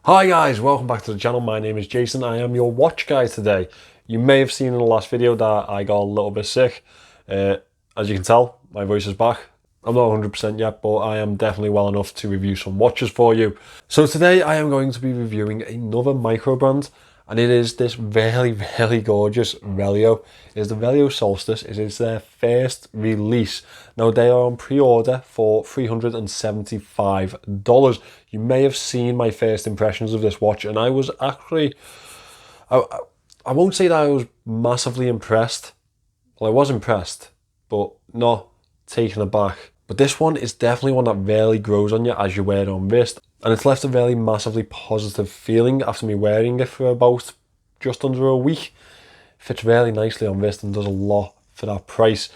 Hi guys, welcome back to the channel. My name is Jason. I am your watch guy today. You may have seen in the last video that I got a little bit sick. As you can tell, my voice is back. I'm not 100% yet, but I am definitely well enough to review some watches for you. So today I am going to be reviewing another Microbrand, and it is this very gorgeous Relio. It is the Velio Solstice. It is their first release. Now they are on pre-order for $375. You may have seen my first impressions of this watch, and I was actually, I won't say that I was massively impressed. Well, I was impressed, but not taken aback. But this one is definitely one that really grows on you as you wear it on wrist. And it's left a really massively positive feeling after me wearing it for about just under a week. Fits really nicely on wrist and does a lot for that price.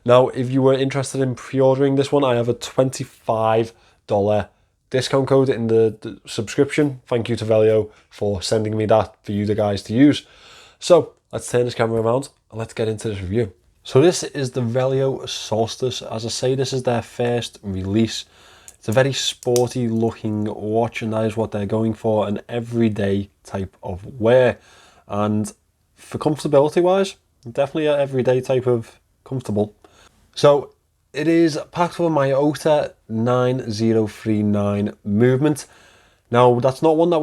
Now, if you were interested in pre-ordering this one, I have a $25 discount code in the subscription. Thank you to Velio for sending me that for you guys to use. So let's turn this camera around and let's get into this review. So this is the Relio Solstice. As I say, this is their first release. It's a very sporty looking watch, and that is what they're going for, an everyday type of wear. And for comfortability wise, definitely an everyday type of comfortable. So it is packed with a Miyota 9039 movement. Now that's not one that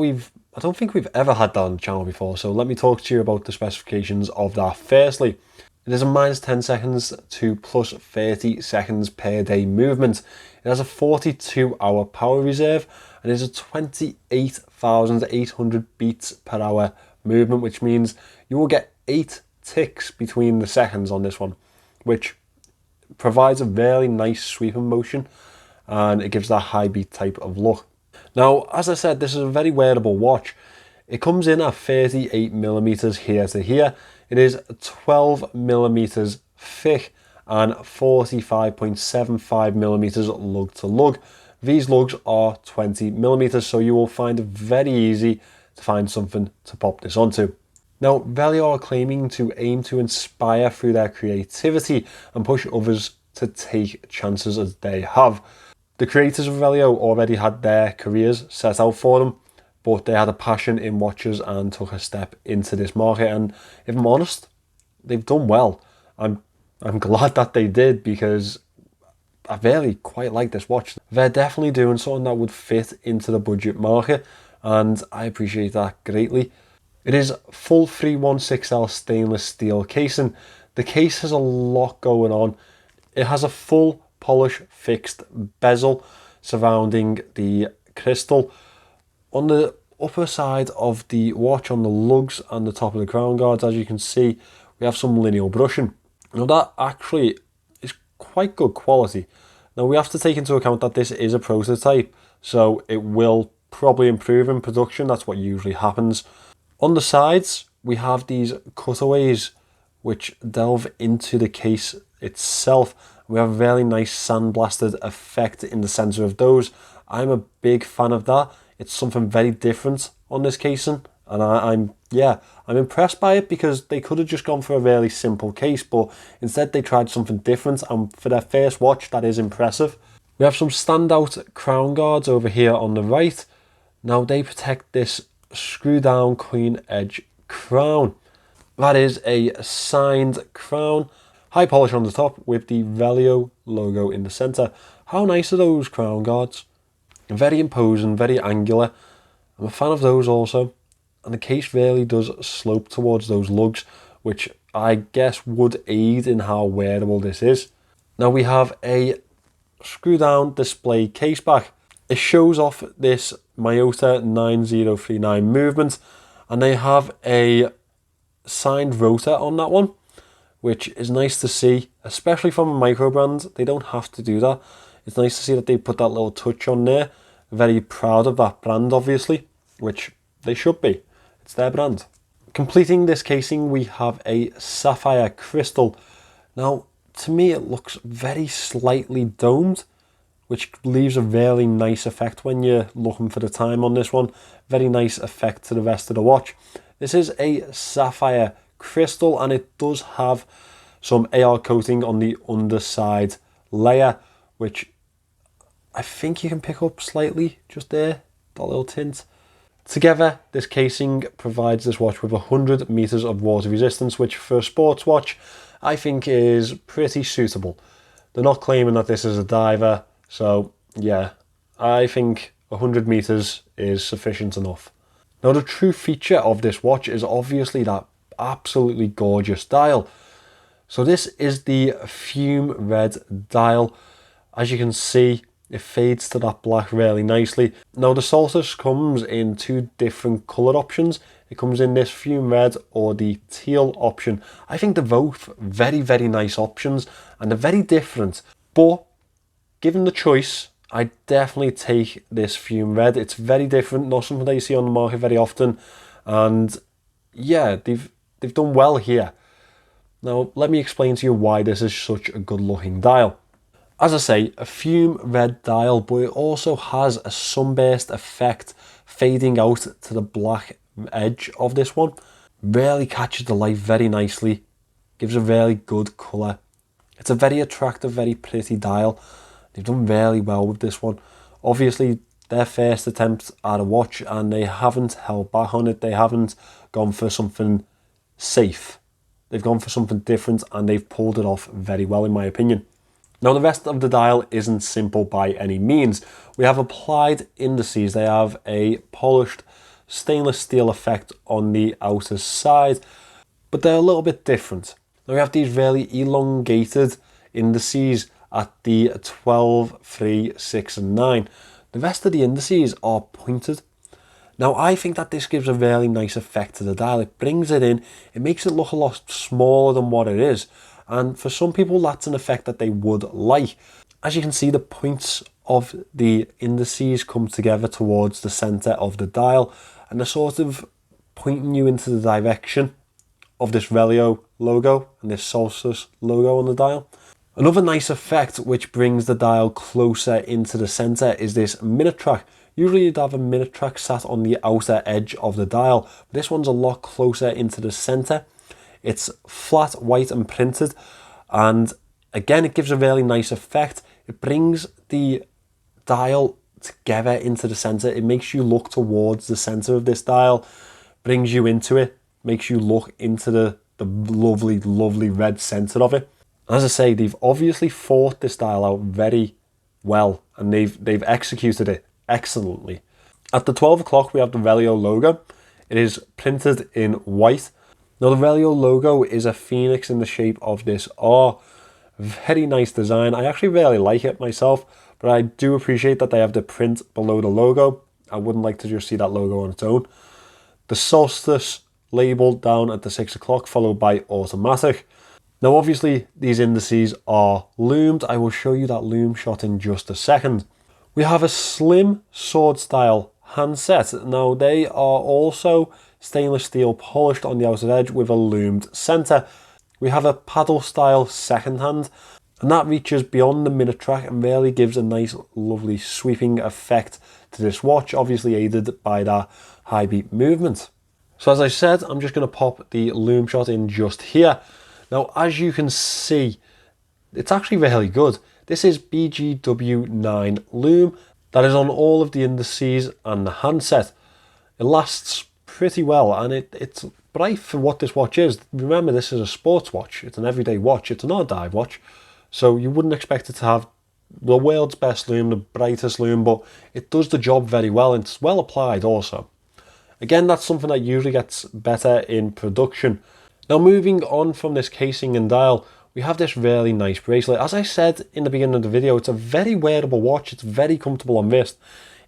I don't think we've ever had that on the channel before, so let me talk to you about the specifications of that. Firstly, it is a minus 10 seconds to plus 30 seconds per day movement. It has a 42-hour power reserve and is a 28,800 beats per hour movement, which means you will get 8 ticks between the seconds on this one, which provides a very nice sweeping motion, and it gives that high beat type of look. Now, as I said, this is a very wearable watch. It comes in at 38mm here to here. It is 12mm thick and 45.75mm lug to lug. These lugs are 20mm, so you will find it very easy to find something to pop this onto. Now, Velio are claiming to aim to inspire through their creativity and push others to take chances as they have. The creators of Velio already had their careers set out for them, but they had a passion in watches and took a step into this market, and if I'm honest, they've done well. I'm glad that they did, because I really quite like this watch. They're definitely doing something that would fit into the budget market, and I appreciate that greatly. It is full 316L stainless steel casing. The case has a lot going on. It has a full polish fixed bezel surrounding the crystal. On the upper side of the watch, on the lugs and the top of the crown guards, as you can see, we have some lineal brushing. Now that actually is quite good quality. Now we have to take into account that this is a prototype, so it will probably improve in production. That's what usually happens. On the sides, we have these cutaways which delve into the case itself. We have a very nice sandblasted effect in the center of those. I'm a big fan of that. It's something very different on this casing, and I'm impressed by it, because they could have just gone for a really simple case, but instead they tried something different, and for their first watch, that is impressive. We have some standout crown guards over here on the right. Now they protect this screw down queen edge crown. That is a signed crown, high polish on the top with the Velio logo in the center. How nice are those crown guards? Very imposing, very angular. I'm a fan of those also, and the case really does slope towards those lugs, which I guess would aid in how wearable this is. Now we have a screw down display case back. It shows off this Miyota 9039 movement, and they have a signed rotor on that one, which is nice to see, especially from a Microbrand. They don't have to do that. It's nice to see that they put that little touch on there. Very proud of that brand, obviously, which they should be. It's their brand. Completing this casing, we have a Sapphire Crystal. Now, to me, it looks very slightly domed, which leaves a really nice effect when you're looking for the time on this one. Very nice effect to the rest of the watch. This is a Sapphire Crystal, and it does have some AR coating on the underside layer, which I think you can pick up slightly just there, that little tint. Together, this casing provides this watch with 100 meters of water resistance, which for a sports watch, I think is pretty suitable. They're not claiming that this is a diver, so yeah, I think 100 meters is sufficient enough. Now, the true feature of this watch is obviously that absolutely gorgeous dial. So this is the fume red dial. As you can see, it fades to that black really nicely. Now, the Solstice comes in two different colour options. It comes in this fume red or the teal option. I think they're both very, very nice options and they're very different. But given the choice, I definitely take this fume red. It's very different, not something that you see on the market very often. And yeah, they've done well here. Now, let me explain to you why this is such a good looking dial. As I say, a fume red dial, but it also has a sunburst effect fading out to the black edge of this one. Really catches the light very nicely, gives a really good colour. It's a very attractive, very pretty dial. They've done really well with this one. Obviously, their first attempt at a watch and they haven't held back on it. They haven't gone for something safe. They've gone for something different and they've pulled it off very well in my opinion. Now, the rest of the dial isn't simple by any means. We have applied indices. They have a polished stainless steel effect on the outer side, but they're a little bit different. Now, we have these really elongated indices at the 12, 3, 6 and 9. The rest of the indices are pointed. Now, I think that this gives a really nice effect to the dial. It brings it in, it makes it look a lot smaller than what it is. And for some people, that's an effect that they would like. As you can see, the points of the indices come together towards the center of the dial, and they're sort of pointing you into the direction of this Relio logo and this Solstice logo on the dial. Another nice effect which brings the dial closer into the center is this minute track. Usually you'd have a minute track sat on the outer edge of the dial, but this one's a lot closer into the center. It's flat, white and printed, and again, it gives a really nice effect. It brings the dial together into the center. It makes you look towards the center of this dial, brings you into it, makes you look into the lovely, lovely red center of it. As I say, they've obviously thought this dial out very well, and they've executed it excellently. At the 12 o'clock, we have the Velio logo. It is printed in white. Now, the Velio logo is a phoenix in the shape of this R. Very nice design. I actually really like it myself, but I do appreciate that they have the print below the logo. I wouldn't like to just see that logo on its own. The Solstice label down at the 6 o'clock, followed by automatic. Now, obviously, these indices are loomed. I will show you that loom shot in just a second. We have a slim sword style handset. Now, they are also stainless steel polished on the outer edge with a loomed center. We have a paddle style second hand, and that reaches beyond the minute track and really gives a nice, lovely sweeping effect to this watch, obviously aided by that high beat movement. So as I said, I'm just going to pop the loom shot in just here. Now, as you can see, it's actually really good. This is BGW9 loom that is on all of the indices and the handset. It lasts pretty well, and it's bright for what this watch is. Remember, this is a sports watch. It's an everyday watch. It's not a dive watch, so you wouldn't expect it to have the world's best loom, the brightest loom, but it does the job very well, and it's well applied also. Again, that's something that usually gets better in production. Now, moving on from this casing and dial, we have this really nice bracelet. As I said in the beginning of the video, it's a very wearable watch. It's very comfortable on wrist.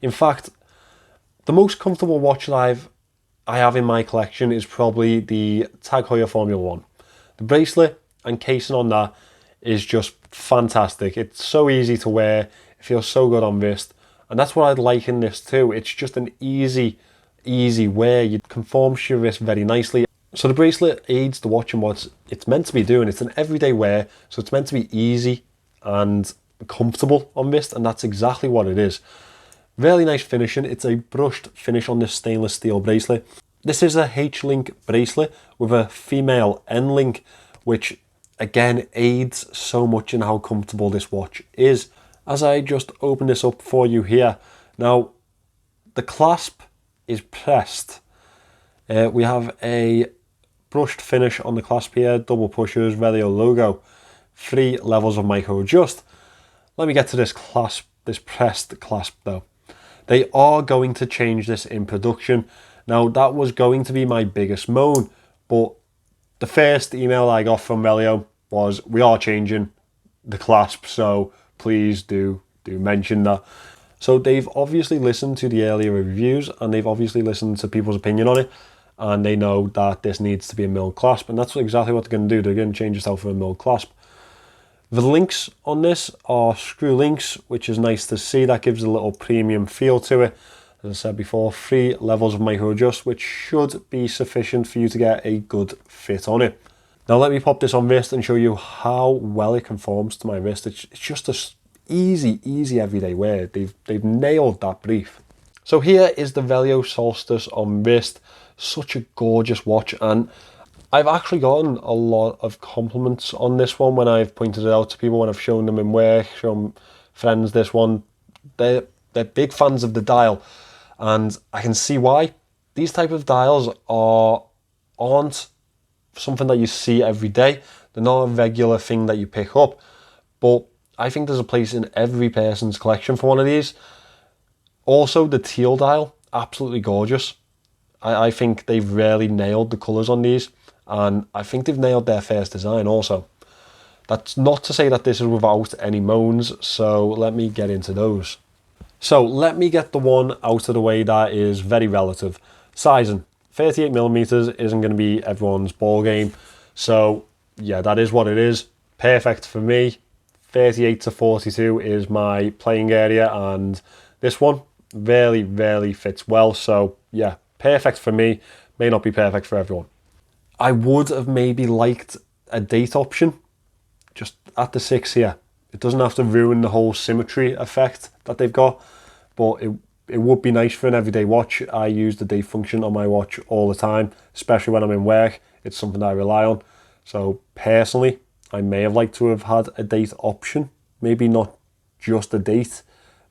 In fact, the most comfortable watch that I have in my collection is probably the Tag Heuer Formula 1. The bracelet and casing on that is just fantastic. It's so easy to wear. It feels so good on wrist. And that's what I'd like in this too. It's just an easy wear. It conforms to your wrist very nicely. So the bracelet aids the watch in what it's meant to be doing. It's an everyday wear, so it's meant to be easy and comfortable on wrist, and that's exactly what it is. Really nice finishing. It's a brushed finish on this stainless steel bracelet. This is a H-link bracelet with a female N-link, which again aids so much in how comfortable this watch is. As I just open this up for you here, now the clasp is pressed. We have a brushed finish on the clasp here, double pushers, Relio Logo, 3 levels of micro adjust. Let me get to this clasp, this pressed clasp though. They are going to change this in production. Now that was going to be my biggest moan, but the first email I got from Velio was, we are changing the clasp, so please do mention that. So they've obviously listened to the earlier reviews, and they've obviously listened to people's opinion on it, and they know that this needs to be a milled clasp, and that's exactly what they're going to do. They're going to change this out for a milled clasp. The links on this are screw links, which is nice to see. That gives a little premium feel to it. As I said before, 3 levels of micro adjust, which should be sufficient for you to get a good fit on it. Now let me pop this on wrist and show you how well it conforms to my wrist. It's just a easy everyday wear. They've nailed that brief. So here is the Velio Solstice on wrist. Such a gorgeous watch, and I've actually gotten a lot of compliments on this one when I've pointed it out to people, when I've shown them in work, shown friends this one. They're big fans of the dial, and I can see why. These type of dials aren't something that you see every day. They're not a regular thing that you pick up, but I think there's a place in every person's collection for one of these. Also, the teal dial, absolutely gorgeous. I think they've really nailed the colours on these, and I think they've nailed their first design also. That's not to say that this is without any moans, so let me get into those. So let me get the one out of the way that is very relative. Sizing, 38mm isn't going to be everyone's ball game, so yeah, that is what it is. Perfect for me. 38 to 42 is my playing area, and this one really fits well, so yeah, perfect for me. May not be perfect for everyone. I would have maybe liked a date option just at the 6 here. It doesn't have to ruin the whole symmetry effect that they've got, but it would be nice for an everyday watch. I use the date function on my watch all the time, especially when I'm in work. It's something that I rely on. So personally, I may have liked to have had a date option. Maybe not just a date,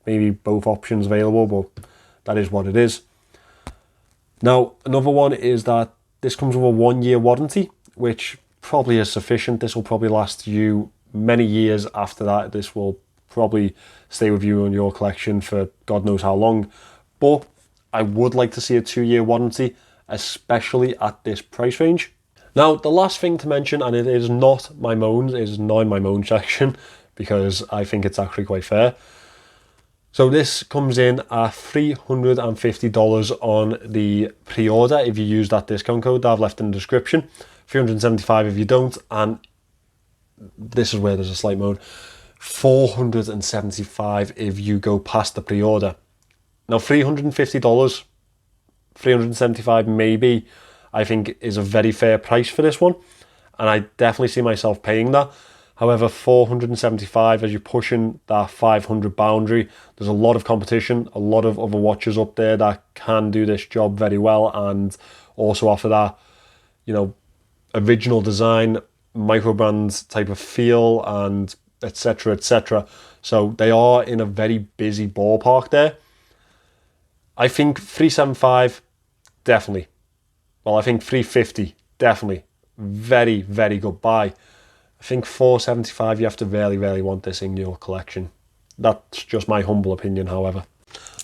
maybe both options available, but that is what it is. Now, another one is that this comes with a 1-year warranty, which probably is sufficient. This will probably last you many years after that. This will probably stay with you in your collection for God knows how long. But I would like to see a 2-year warranty, especially at this price range. Now, the last thing to mention, and it is not my moans, it is not in my moan section, because I think it's actually quite fair. So this comes in at $350 on the pre-order if you use that discount code that I've left in the description. $375 if you don't, and this is where there's a slight moan. $475 if you go past the pre-order. Now $350, $375 maybe, I think is a very fair price for this one, and I definitely see myself paying that. However, $475, as you're pushing that 500 boundary, there's a lot of competition, a lot of other watches up there that can do this job very well and also offer that, you know, original design, microbrand type of feel, and etc, etc. So they are in a very busy ballpark there. I think $375, definitely. Well, I think $350, definitely. Very good buy. I think $475, you have to really want this in your collection. That's just my humble opinion, however.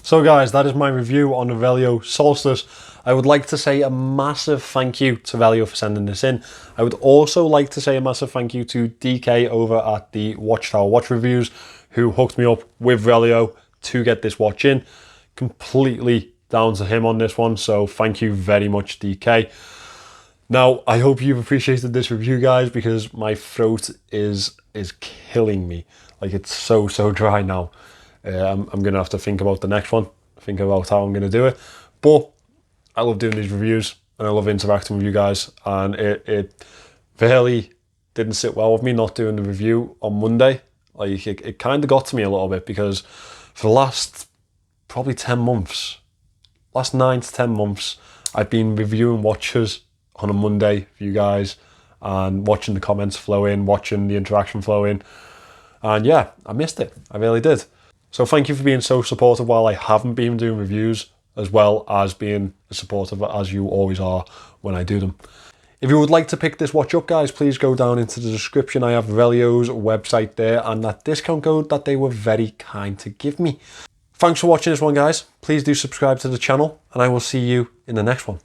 So guys, that is my review on the Velio Solstice. I would like to say a massive thank you to Velio for sending this in. I would also like to say a massive thank you to DK over at the Watchtower Watch Reviews, who hooked me up with Velio to get this watch in. Completely down to him on this one, so thank you very much, DK. Now, I hope you've appreciated this review, guys, because my throat is killing me. Like, it's so dry now. I'm going to have to think about the next one, think about how I'm going to do it. But I love doing these reviews, and I love interacting with you guys, and it really didn't sit well with me not doing the review on Monday. Like, it kind of got to me a little bit, because for the last probably 10 months, last 9 to 10 months, I've been reviewing watches on a Monday for you guys, and watching the comments flow in, watching the interaction flow in, and yeah, I missed it. I really did. So thank you for being so supportive while I haven't been doing reviews. as well as being as supportive as you always are when I do them. If you would like to pick this watch up, guys, please go down into the description. I have Relio's website there and that discount code that they were very kind to give me. Thanks for watching this one, guys. Please do subscribe to the channel and I will see you in the next one.